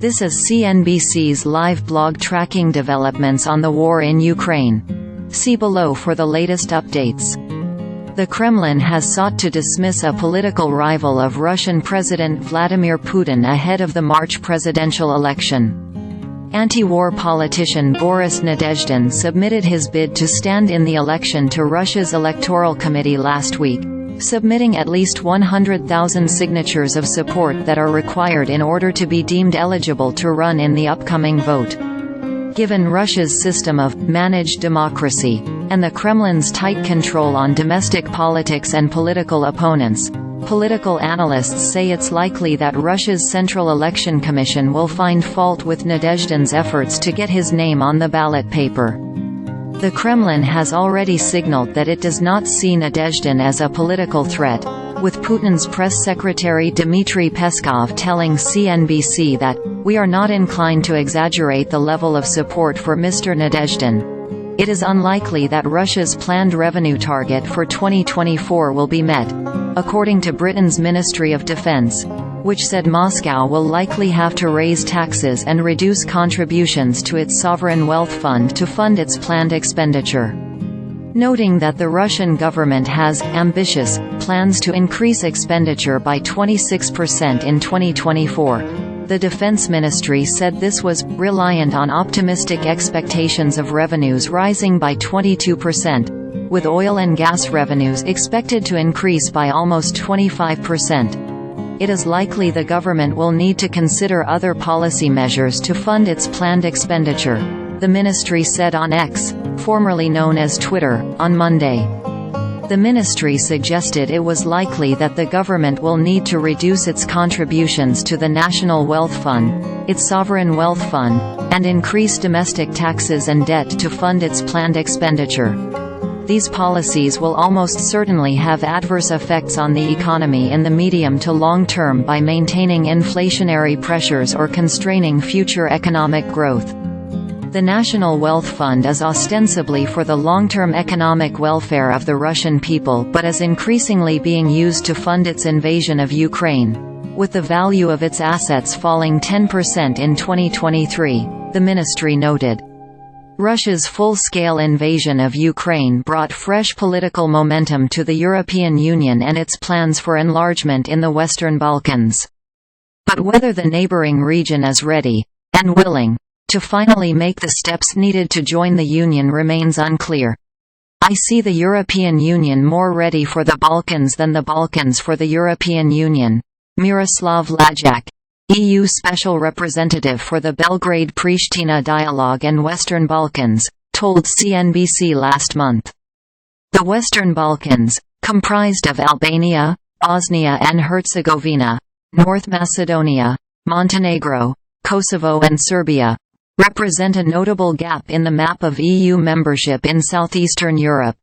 This is CNBC's live blog tracking developments on the war in Ukraine. See below for the latest updates. The Kremlin has sought to dismiss a political rival of Russian President Vladimir Putin ahead of the March presidential election. Anti-war politician Boris Nadezhdin submitted his bid to stand in the election to Russia's Electoral Committee last week, submitting at least 100,000 signatures of support that are required in order to be deemed eligible to run in the upcoming vote. Given Russia's system of managed democracy, and the Kremlin's tight control on domestic politics and political opponents, political analysts say it's likely that Russia's Central Election Commission will find fault with Nadezhdin's efforts to get his name on the ballot paper. The Kremlin has already signaled that it does not see Nadezhdin as a political threat, with Putin's press secretary Dmitry Peskov telling CNBC that, "We are not inclined to exaggerate the level of support for Mr. Nadezhdin. It is unlikely that Russia's planned revenue target for 2024 will be met," according to Britain's Ministry of Defence, which said Moscow will likely have to raise taxes and reduce contributions to its sovereign wealth fund to fund its planned expenditure. Noting that the Russian government has ambitious plans to increase expenditure by 26% in 2024, the Defense Ministry said this was reliant on optimistic expectations of revenues rising by 22%, with oil and gas revenues expected to increase by almost 25%. It is likely the government will need to consider other policy measures to fund its planned expenditure, the ministry said on X, formerly known as Twitter, on Monday. The ministry suggested it was likely that the government will need to reduce its contributions to the National Wealth Fund, its sovereign wealth fund, and increase domestic taxes and debt to fund its planned expenditure. These policies will almost certainly have adverse effects on the economy in the medium to long term by maintaining inflationary pressures or constraining future economic growth. The National Wealth Fund is ostensibly for the long-term economic welfare of the Russian people but is increasingly being used to fund its invasion of Ukraine, with the value of its assets falling 10% in 2023, the ministry noted. Russia's full-scale invasion of Ukraine brought fresh political momentum to the European Union and its plans for enlargement in the Western Balkans. But whether the neighboring region is ready, and willing, to finally make the steps needed to join the Union remains unclear. "I see the European Union more ready for the Balkans than the Balkans for the European Union," Miroslav Lajak, EU Special Representative for the Belgrade-Pristina Dialogue and Western Balkans, told CNBC last month. The Western Balkans, comprised of Albania, Bosnia and Herzegovina, North Macedonia, Montenegro, Kosovo and Serbia, represent a notable gap in the map of EU membership in southeastern Europe.